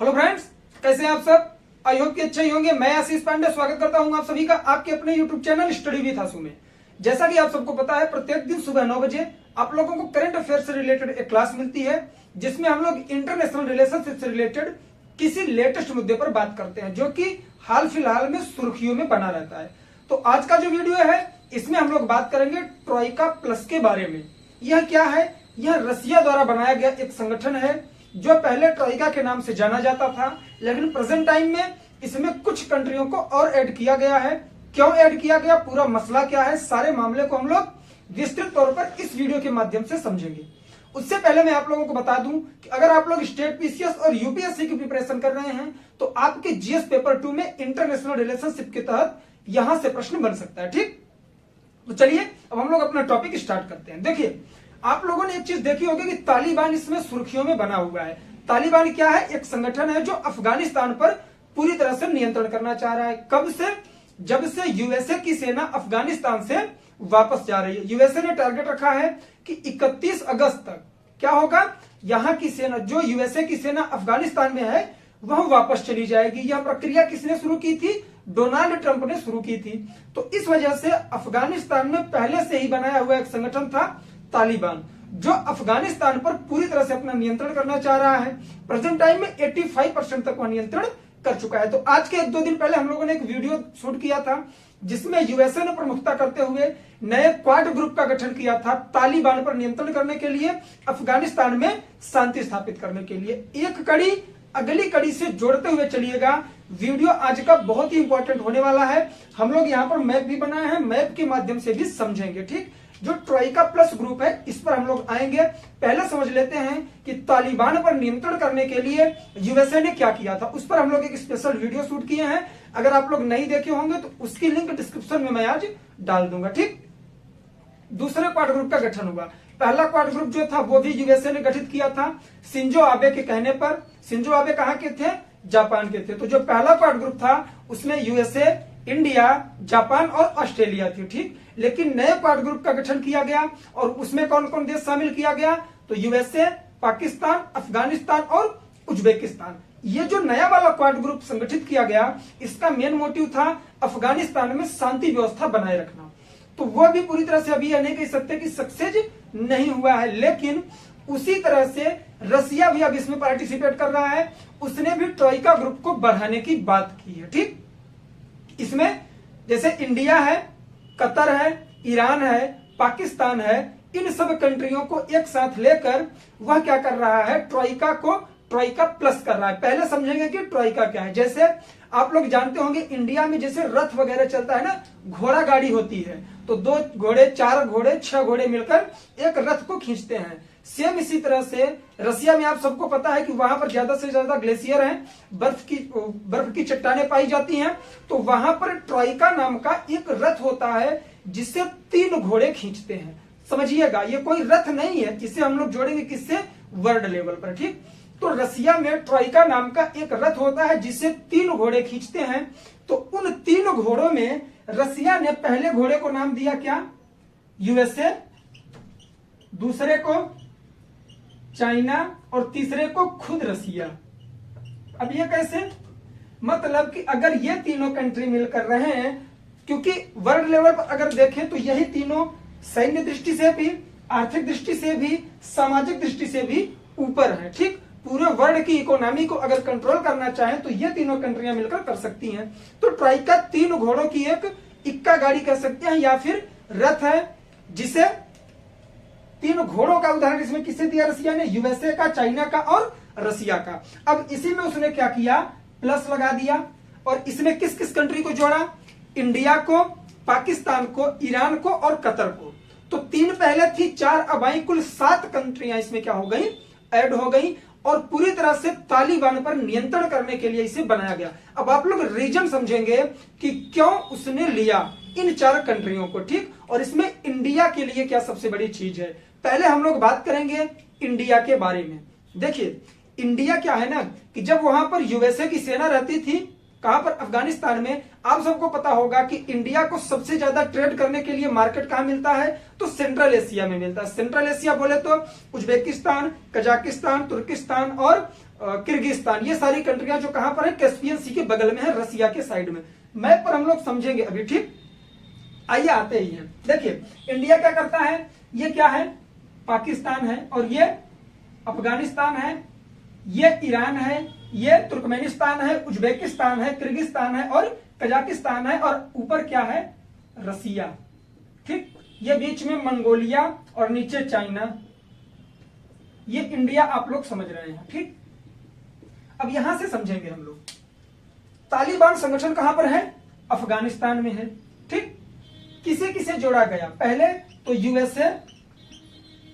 Hello friends, कैसे हैं आप सब। आई होप कि अच्छे ही होंगे। मैं आशीष पांडे स्वागत करता हूं आप सभी का आपके अपने यूट्यूब चैनल स्टडी विद आशु में। जैसा कि आप सबको पता है, प्रत्येक दिन सुबह 9 बजे आप लोगों को करंट अफेयर से रिलेटेड एक क्लास मिलती है, जिसमें हम लोग इंटरनेशनल रिलेशनशिप से रिलेटेड किसी लेटेस्ट मुद्दे पर बात करते हैं, जो कि हाल फिलहाल में सुर्खियों में बना रहता है। तो आज का जो वीडियो है, इसमें हम लोग बात करेंगे ट्रोइका प्लस के बारे में। यह क्या है? यह रसिया द्वारा बनाया गया एक संगठन है, जो पहले ट्रोइका के नाम से जाना जाता था, लेकिन प्रेजेंट टाइम में इसमें कुछ कंट्रियों को और ऐड किया गया है। क्यों ऐड किया गया, पूरा मसला क्या है, सारे मामले को हम लोग विस्तृत तौर पर इस वीडियो के माध्यम से समझेंगे। उससे पहले मैं आप लोगों को बता दूं कि अगर आप लोग स्टेट पीसीएस और यूपीएससी की प्रिपरेशन कर रहे हैं, तो आपके जीएस पेपर 2 में इंटरनेशनल रिलेशनशिप के तहत यहां से प्रश्न बन सकता है। ठीक, तो चलिए अब हम लोग अपना टॉपिक स्टार्ट करते हैं। देखिए, आप लोगों ने एक चीज देखी होगी कि तालिबान इसमें सुर्खियों में बना हुआ है। तालिबान क्या है? एक संगठन है जो अफगानिस्तान पर पूरी तरह से नियंत्रण करना चाह रहा है। कब से? जब से यूएसए की सेना अफगानिस्तान से वापस जा रही है। यूएसए ने टारगेट रखा है कि 31 अगस्त तक क्या होगा, यहां की सेना, जो यूएसए की सेना अफगानिस्तान में है, वह वापस चली जाएगी। यह प्रक्रिया किसने शुरू की थी? डोनाल्ड ट्रंप ने शुरू की थी। तो इस वजह से अफगानिस्तान में पहले से ही बनाया हुआ एक संगठन था तालिबान, जो अफगानिस्तान पर पूरी तरह से अपना नियंत्रण करना चाह रहा है। प्रेजेंट टाइम में 85% तक वह नियंत्रण कर चुका है। तो आज के 1-2 दिन पहले हम लोगों ने एक वीडियो शूट किया था, जिसमें यूएसए ने प्रमुखता करते हुए नए क्वाड ग्रुप का गठन किया था तालिबान पर नियंत्रण करने के लिए, अफगानिस्तान में शांति स्थापित करने के लिए। एक कड़ी अगली कड़ी से जोड़ते हुए चलिएगा। वीडियो आज का बहुत ही इंपॉर्टेंट होने वाला है। हम लोग यहाँ पर मैप भी बनाए हैं, मैप के माध्यम से भी समझेंगे। ठीक, जो ट्रोइका प्लस ग्रुप है, इस पर हम लोग आएंगे। पहले समझ लेते हैं कि तालिबान पर नियंत्रण करने के लिए यूएसए ने क्या किया था। उस पर हम लोग एक स्पेशल वीडियो शूट किए हैं। अगर आप लोग नहीं देखे होंगे तो उसकी लिंक डिस्क्रिप्शन में मैं आज डाल दूंगा। ठीक, दूसरे क्वाड ग्रुप का गठन हुआ। पहला क्वाड ग्रुप जो था वो भी यूएसए ने गठित किया था शिंजो आबे के कहने पर। शिंजो आबे कहां के थे? जापान के थे। तो जो पहला क्वाड ग्रुप था उसमें यूएसए, इंडिया, जापान और ऑस्ट्रेलिया थी। ठीक, लेकिन नए क्वाड ग्रुप का गठन किया गया और उसमें कौन कौन देश शामिल किया गया? तो यूएसए, पाकिस्तान, अफगानिस्तान और उज्बेकिस्तान। ये जो नया वाला क्वाड ग्रुप संगठित किया गया, इसका मेन मोटिव था अफगानिस्तान में शांति व्यवस्था बनाए रखना। तो वो भी पूरी तरह से अभी यह नहीं कह सकते कि सक्सेस नहीं हुआ है, लेकिन उसी तरह से रसिया भी अब इसमें पार्टिसिपेट कर रहा है। उसने भी ट्रोइका ग्रुप को बढ़ाने की बात की है। ठीक, इसमें जैसे इंडिया है, कतर है, ईरान है, पाकिस्तान है, इन सब कंट्रियों को एक साथ लेकर वह क्या कर रहा है? ट्रोइका प्लस कर रहा है। पहले समझेंगे कि ट्रोइका क्या है। जैसे आप लोग जानते होंगे, इंडिया में जैसे रथ वगैरह चलता है ना, घोड़ा गाड़ी होती है, तो 2 घोड़े, 4 घोड़े, 6 घोड़े मिलकर एक रथ को खींचते हैं। सेम इसी तरह से रसिया में आप सबको पता है कि वहां पर ज्यादा से ज्यादा ग्लेशियर हैं, बर्फ की चट्टानें पाई जाती हैं। तो वहां पर ट्रोइका नाम का एक रथ होता है, जिससे 3 घोड़े खींचते हैं। समझिएगा, ये कोई रथ नहीं है। इसे हम लोग जोड़ेंगे किससे? वर्ल्ड लेवल पर। ठीक, तो रसिया में ट्रोइका नाम का एक रथ होता है, जिससे 3 घोड़े खींचते हैं। तो उन 3 घोड़ों में रसिया ने पहले घोड़े को नाम दिया क्या? यूएसए, दूसरे को चाइना और तीसरे को खुद रसिया। अब ये कैसे? मतलब कि अगर ये तीनों कंट्री मिलकर रहे हैं, क्योंकि वर्ल्ड लेवल पर अगर देखें तो यही तीनों सैन्य दृष्टि से भी, आर्थिक दृष्टि से भी, सामाजिक दृष्टि से भी ऊपर है। ठीक, पूरे वर्ल्ड की इकोनॉमी को अगर कंट्रोल करना चाहें तो ये तीनों कंट्रियां मिलकर कर सकती हैं। तो ट्रोइका 3 घोड़ों की एक इक्का गाड़ी कह सकते हैं, या फिर रथ है, जिसे 3 घोड़ों का उदाहरण इसमें किससे दिया? रसिया ने, यूएसए का, चाइना का और रसिया का। अब इसी में उसने क्या किया? प्लस लगा दिया। और इसमें किस किस कंट्री को जोड़ा? इंडिया को, पाकिस्तान को, ईरान को और कतर को। तो 3 पहले थी, 4 अब आई, कुल 7 कंट्रियां इसमें क्या हो गई? ऐड हो गई। और पूरी तरह से तालिबान पर नियंत्रण करने के लिए इसे बनाया गया। अब आप लोग रीजन समझेंगे कि क्यों उसने लिया इन 4 कंट्रियों को। ठीक, और इसमें इंडिया के लिए क्या सबसे बड़ी चीज है? पहले हम लोग बात करेंगे इंडिया के बारे में। देखिए, इंडिया क्या है ना, कि जब वहां पर यूएसए की सेना रहती थी, कहां पर? अफगानिस्तान में। आप सबको पता होगा कि इंडिया को सबसे ज्यादा ट्रेड करने के लिए मार्केट कहां मिलता है? तो सेंट्रल एशिया में मिलता है। सेंट्रल एशिया बोले तो उज्बेकिस्तान, कजाकिस्तान, तुर्किस्तान और किर्गिस्तान, ये सारी कंट्रियां जो कहां पर है? कैस्पियन सी के बगल में है, रसिया के साइड में। मैप पर हम लोग समझेंगे अभी, ठीक। आइए आते ही हैं। देखिए इंडिया क्या करता है, ये क्या है? पाकिस्तान है, और ये अफगानिस्तान है, ये ईरान है, ये तुर्कमेनिस्तान है, उज्बेकिस्तान है, किर्गिस्तान है और कजाकिस्तान है, और ऊपर क्या है? रसिया, ठीक। ये बीच में मंगोलिया और नीचे चाइना। ये इंडिया आप लोग समझ रहे हैं, ठीक। अब यहां से समझेंगे हम लोग। तालिबान संगठन कहां पर है? अफगानिस्तान में है, ठीक। किसे किसे जोड़ा गया? पहले तो यूएसए,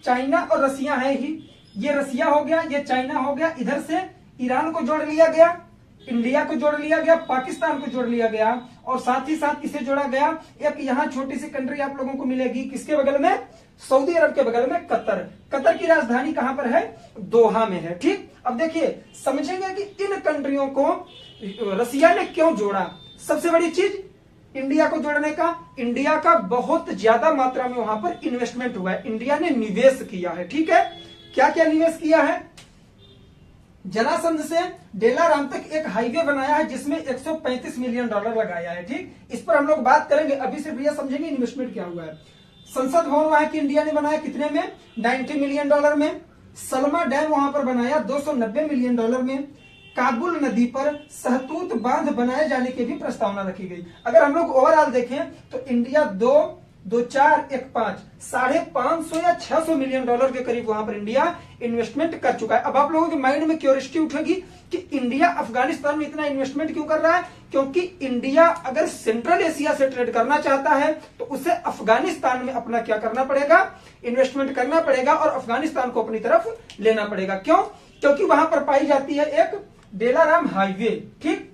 चाइना और रसिया है ही। ये रसिया हो गया, ये चाइना हो गया, इधर से ईरान को जोड़ लिया गया, इंडिया को जोड़ लिया गया, पाकिस्तान को जोड़ लिया गया, और साथ ही साथ किसे जोड़ा गया? एक यहां छोटी सी कंट्री आप लोगों को मिलेगी, किसके बगल में? सऊदी अरब के बगल में, कतर। कतर की राजधानी कहां पर है? दोहा में है, ठीक। अब देखिए समझेंगे कि इन कंट्रियों को रसिया ने क्यों जोड़ा। सबसे बड़ी चीज इंडिया को जोड़ने का, इंडिया का बहुत ज्यादा मात्रा में वहां पर इन्वेस्टमेंट हुआ है, इंडिया ने निवेश किया है, ठीक है। क्या क्या निवेश किया है? जरासंध से डेलाराम तक एक हाईवे बनाया है जिसमें 135 मिलियन डॉलर लगाया है, ठीक। इस पर हम लोग बात करेंगे, अभी सिर्फ ये समझेंगे इन्वेस्टमेंट क्या हुआ है। संसद भवन वहां की इंडिया ने बनाया कितने में? 90 मिलियन डॉलर में। सलमा डैम वहां पर बनाया 290 मिलियन डॉलर में। काबुल नदी पर सहतूत बांध बनाए जाने की भी प्रस्तावना रखी गई। अगर हम लोग ओवरऑल देखें तो इंडिया 550 या 600 मिलियन डॉलर के करीब वहां पर इंडिया इन्वेस्टमेंट कर चुका है। अब आप लोगों के माइंड में क्यूरियोसिटी उठेगी कि इंडिया अफगानिस्तान में इतना इन्वेस्टमेंट क्यों कर रहा है? क्योंकि इंडिया अगर सेंट्रल एशिया से ट्रेड करना चाहता है तो उसे अफगानिस्तान में अपना क्या करना पड़ेगा? इन्वेस्टमेंट करना पड़ेगा और अफगानिस्तान को अपनी तरफ लेना पड़ेगा। क्यों? क्योंकि वहां पर पाई जाती है एक डेलाराम हाईवे, ठीक,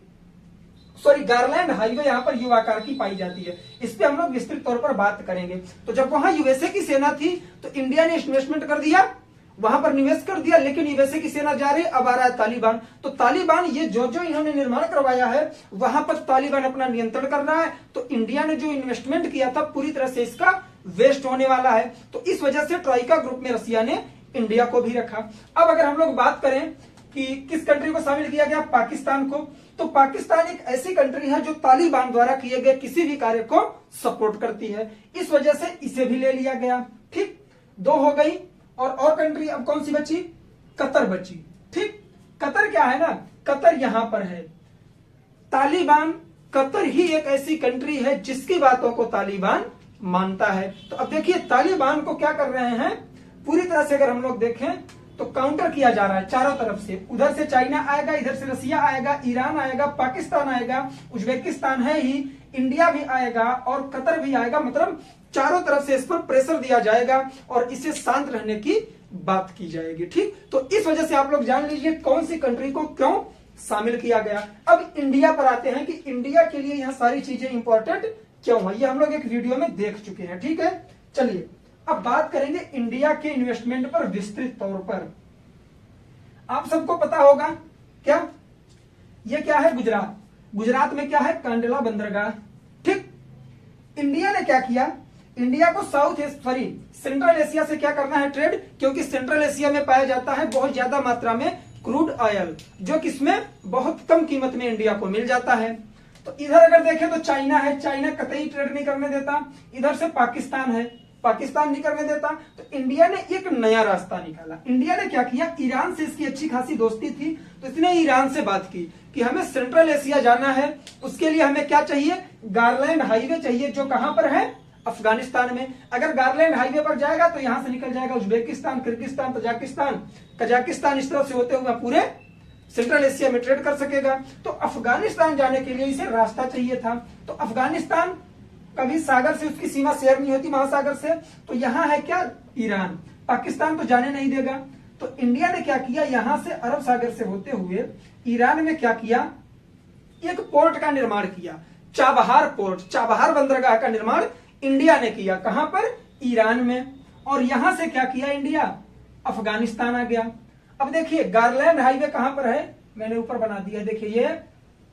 सॉरी गारलैंड हाईवे यहां पर यू आकार की पाई जाती है। इस पे हम लोग विस्तृत तौर पर बात करेंगे। तो जब वहां यूएसए की सेना थी तो इंडिया ने इन्वेस्टमेंट कर दिया, वहां पर निवेश कर दिया, लेकिन यूएसए की सेना जा रही, अब आ रहा है तालिबान। तो तालिबान ये जो जो इन्होंने निर्माण करवाया है वहां पर तालिबान अपना नियंत्रण कर रहा है। तो इंडिया ने जो इन्वेस्टमेंट किया था पूरी तरह से इसका वेस्ट होने वाला है। तो इस वजह से ट्राइका ग्रुप में रसिया ने इंडिया को भी रखा। अब अगर हम लोग बात करें कि किस कंट्री को शामिल किया गया? पाकिस्तान को। तो पाकिस्तान एक ऐसी कंट्री है जो तालिबान द्वारा किए गए किसी भी कार्य को सपोर्ट करती है, इस वजह से इसे भी ले लिया गया, ठीक। 2 हो गई, और कंट्री अब कौन सी बची? कतर बची, ठीक। कतर क्या है ना, कतर यहां पर है। तालिबान, कतर ही एक ऐसी कंट्री है जिसकी बातों को तालिबान मानता है। तो अब देखिए तालिबान को क्या कर रहे हैं, पूरी तरह से अगर हम लोग देखें तो काउंटर किया जा रहा है चारों तरफ से। उधर से चाइना आएगा, इधर से रसिया आएगा, ईरान आएगा, पाकिस्तान आएगा, उज्बेकिस्तान है ही, इंडिया भी आएगा और कतर भी आएगा। मतलब चारों तरफ से इस पर प्रेशर दिया जाएगा और इसे शांत रहने की बात की जाएगी, ठीक। तो इस वजह से आप लोग जान लीजिए कौन सी कंट्री को क्यों शामिल किया गया। अब इंडिया पर आते हैं कि इंडिया के लिए यह सारी चीजें इंपॉर्टेंट क्यों है, ये हम लोग एक वीडियो में देख चुके हैं, ठीक है। चलिए अब बात करेंगे इंडिया के इन्वेस्टमेंट पर विस्तृत तौर पर। आप सबको पता होगा क्या, ये क्या है? गुजरात। गुजरात में क्या है? कांडला बंदरगाह, ठीक। इंडिया ने क्या किया? इंडिया को सेंट्रल एशिया से क्या करना है? ट्रेड, क्योंकि सेंट्रल एशिया में पाया जाता है बहुत ज्यादा मात्रा में क्रूड ऑयल, जो किसमें बहुत कम कीमत में इंडिया को मिल जाता है। तो इधर अगर देखें तो चाइना है, चाइना कतई ट्रेड नहीं करने देता। इधर से पाकिस्तान है, पाकिस्तान नहीं करने देता। तो इंडिया ने एक नया रास्ता निकाला। इंडिया ने क्या किया? ईरान से इसकी अच्छी खासी दोस्ती थी, तो इसने ईरान से बात की कि हमें सेंट्रल एशिया जाना है, उसके लिए हमें क्या चाहिए? गारलैंड हाईवे चाहिए, जो कहां पर है? अफगानिस्तान में। अगर गारलैंड हाईवे पर जाएगा तो यहां से निकल जाएगा उज्बेकिस्तान, किर्गिस्तान, तजाकिस्तान, कजाकिस्तान, इस तरफ से होते हुए पूरे सेंट्रल एशिया में ट्रेड कर सकेगा। तो अफगानिस्तान जाने के लिए इसे रास्ता चाहिए था। तो अफगानिस्तान कभी सागर से उसकी सीमा शेयर नहीं होती, महासागर से। तो यहां है क्या? ईरान। पाकिस्तान तो जाने नहीं देगा। तो इंडिया ने क्या किया? यहां से अरब सागर से होते हुए ईरान में क्या किया? एक पोर्ट का निर्माण किया, चाबहार पोर्ट, चाबहार बंदरगाह का निर्माण इंडिया ने किया। कहां पर? ईरान में। और यहां से क्या किया इंडिया? अफगानिस्तान आ गया। अब देखिए गारलैंड हाईवे कहां पर है? मैंने ऊपर बना दिया, देखिए ये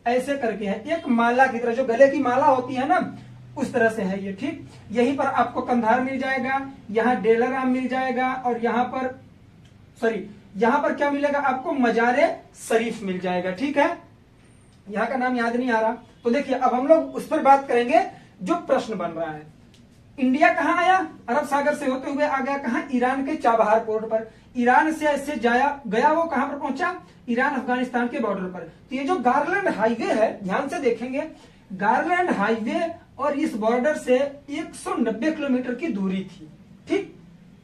ऐसे करके है, एक माला की तरह, जो गले की माला होती है ना उस तरह से है ये। ठीक, यहीं पर आपको कंधार मिल जाएगा, यहाँ डेलाराम मिल जाएगा, और यहाँ पर यहाँ पर क्या मिलेगा आपको, मजारे शरीफ मिल जाएगा। ठीक है, यहाँ का नाम याद नहीं आ रहा। तो देखिए अब हम लोग उस पर बात करेंगे जो प्रश्न बन रहा है। इंडिया कहाँ आया, अरब सागर से होते हुए आ गया कहाँ, ईरान के चाबहार पोर्ट पर। ईरान से ऐसे गया वो कहां पर पहुंचा, ईरान अफगानिस्तान के बॉर्डर पर। तो ये जो गारलैंड हाईवे है, ध्यान से देखेंगे, गारलैंड हाईवे और इस बॉर्डर से 190 किलोमीटर की दूरी थी। ठीक,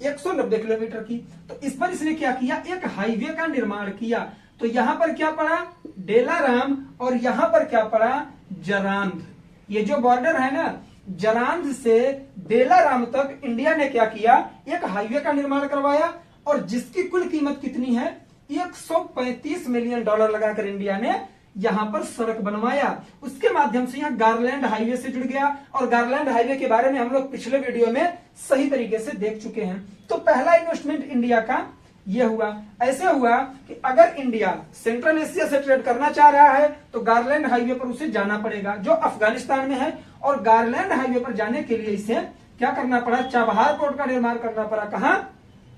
190 किलोमीटर की। तो इस पर इसने क्या किया, एक हाईवे का निर्माण किया। तो यहां पर क्या पड़ा, डेलाराम, और यहां पर क्या पड़ा, जरांध। ये जो बॉर्डर है ना, जरांध से डेलाराम तक इंडिया ने क्या किया, एक हाईवे का निर्माण करवाया, और जिसकी कुल कीमत कितनी है, 135 मिलियन डॉलर लगाकर इंडिया ने यहां पर सड़क बनवाया। उसके माध्यम से यहां गारलैंड हाईवे से जुड़ गया, और गारलैंड हाईवे के बारे में हम लोग पिछले वीडियो में सही तरीके से देख चुके हैं। तो पहला इन्वेस्टमेंट इंडिया का यह हुआ। ऐसे हुआ कि अगर इंडिया सेंट्रल एशिया से ट्रेड करना चाह रहा है तो गारलैंड हाईवे पर उसे जाना पड़ेगा, जो अफगानिस्तान में है। और गारलैंड हाईवे पर जाने के लिए इसे क्या करना पड़ा, चाबहार पोर्ट का निर्माण करना पड़ा। कहां,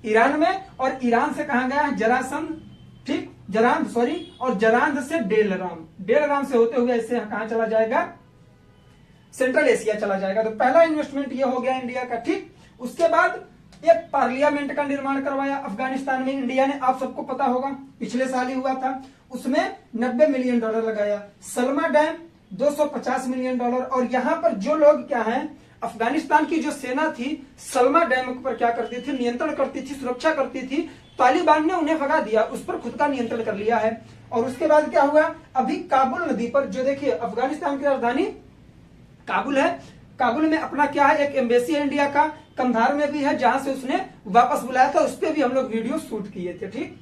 ईरान में। और ईरान से कहां गया, जरासंध, ठीक, जरांध सॉरी, और जरांध से डेलराम, डेलराम से होते हुए ऐसे कहां चला जाएगा, सेंट्रल एशिया चला जाएगा। तो पहला इन्वेस्टमेंट ये हो गया इंडिया का। ठीक, उसके बाद एक पार्लियामेंट का निर्माण करवाया अफगानिस्तान में इंडिया ने, आप सबको पता होगा पिछले साल ही हुआ था। उसमें 90 मिलियन डॉलर लगाया। Salma dam 250 million dollar. और यहां पर जो लोग क्या हैं, अफगानिस्तान की जो सेना थी सलमा डैम पर क्या करती थी, नियंत्रण करती थी, सुरक्षा करती थी। तालिबान ने उन्हें भगा दिया, उस पर खुद का नियंत्रण कर लिया है। और उसके बाद क्या हुआ, अभी काबुल नदी पर, जो देखिए अफगानिस्तान की राजधानी काबुल है, काबुल में अपना क्या है, एक एम्बेसी है इंडिया का, कंधार में भी है, जहां से उसने वापस बुलाया था, उस पर भी हम लोग वीडियो शूट किए थे। ठीक,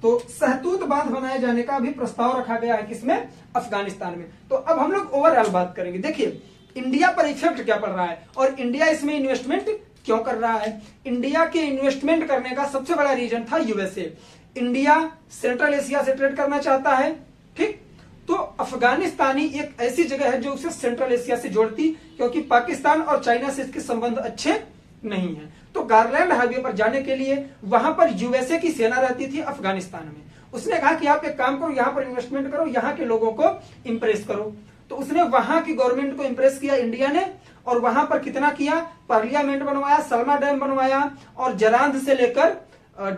तो सहतूत बांध बनाए जाने का भी प्रस्ताव रखा गया है, किसमें, अफगानिस्तान में। तो अब हम लोग ओवरऑल बात करेंगे। देखिए इंडिया पर इफेक्ट क्या पड़ रहा है, और इंडिया इसमें इन्वेस्टमेंट क्यों कर रहा है। इंडिया के इन्वेस्टमेंट करने का सबसे बड़ा रीजन था यूएसए। इंडिया सेंट्रल एशिया से ट्रेड करना चाहता है। ठीक, तो अफगानिस्तानी एक ऐसी जगह है जो उसे सेंट्रल एशिया से जोड़ती, क्योंकि पाकिस्तान और चाइना से इसके संबंध अच्छे नहीं है। तो गारलैंड हाईवे पर जाने के लिए वहां पर यूएसए की सेना रहती थी अफगानिस्तान में। उसने कहा कि आप एक काम करो, यहां पर इन्वेस्टमेंट करो, यहां के लोगों को इंप्रेस करो। तो उसने वहां की गवर्नमेंट को इंप्रेस किया इंडिया ने, और वहां पर कितना किया, पार्लियामेंट बनवाया, सलमा डैम बनवाया, और जरांध से लेकर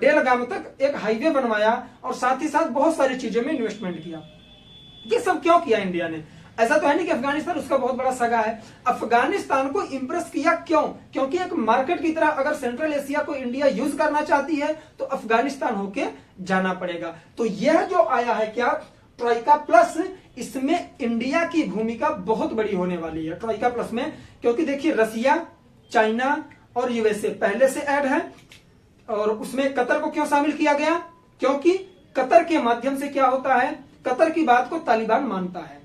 डेलगाम तक एक हाईवे बनवाया, और साथ ही साथ बहुत सारी चीजों में इन्वेस्टमेंट किया। ये सब क्यों किया इंडिया ने, ऐसा तो है नहीं कि अफगानिस्तान उसका बहुत बड़ा सगा है। अफगानिस्तान को इंप्रेस किया क्यों, क्योंकि एक मार्केट की तरह अगर सेंट्रल एशिया को इंडिया यूज करना चाहती है तो अफगानिस्तान होके जाना पड़ेगा। तो यह जो आया है क्या, ट्राइका प्लस, इसमें इंडिया की भूमिका बहुत बड़ी होने वाली है ट्राइका प्लस में। क्योंकि देखिए रसिया, चाइना और यूएसए पहले से ऐड है, और उसमें कतर को क्यों शामिल किया गया, क्योंकि कतर के माध्यम से क्या होता है, कतर की बात को तालिबान मानता है।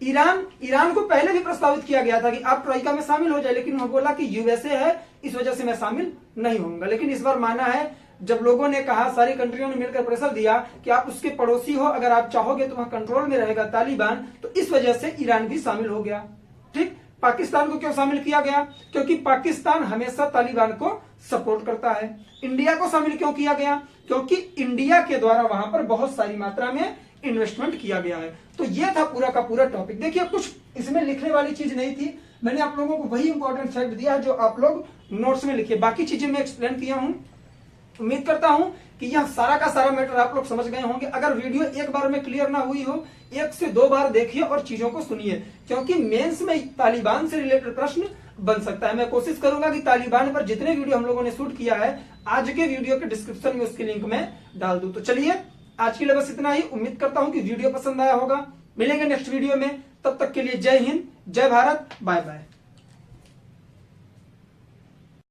ईरान को पहले भी प्रस्तावित किया गया था कि आप ट्राइका में शामिल हो जाए, लेकिन वो बोला कि यूएसए है इस वजह से मैं शामिल नहीं होऊंगा। लेकिन इस बार माना है, जब लोगों ने कहा, सारी कंट्रियों ने मिलकर प्रेशर दिया कि आप उसके पड़ोसी हो, अगर आप चाहोगे तो वहां कंट्रोल में रहेगा तालिबान, तो इस वजह से ईरान भी शामिल हो गया। ठीक, पाकिस्तान को क्यों शामिल किया गया, क्योंकि पाकिस्तान हमेशा तालिबान को सपोर्ट करता है। इंडिया को शामिल क्यों किया गया, क्योंकि इंडिया के द्वारा वहां पर बहुत सारी मात्रा में इन्वेस्टमेंट किया गया है। तो यह था पूरा का पूरा टॉपिक। देखिए कुछ इसमें लिखने वाली चीज नहीं थी, मैंने आप लोगों को वही इंपॉर्टेंट फैक्ट दिया है जो आप लोग नोट्स में लिखिए, बाकी चीजें मैं एक्सप्लेन किया हूं। उम्मीद करता हूं कि यह सारा का सारा मैटर आप लोग समझ गए होंगे। अगर वीडियो एक बार में क्लियर ना हुई हो, 1 से 2 बार देखिए और चीजों को सुनिए, क्योंकि मेंस में तालिबान से रिलेटेड प्रश्न बन सकता है। मैं कोशिश करूंगा कि तालिबान पर जितने वीडियो हम लोगों ने शूट किया है, आज के वीडियो के डिस्क्रिप्शन में उसकी लिंक में डाल दूं। तो चलिए आज के लिए बस इतना ही। उम्मीद करता हूं कि वीडियो पसंद आया होगा। मिलेंगे नेक्स्ट वीडियो में, तब तक के लिए जय हिंद, जय भारत, बाय बाय।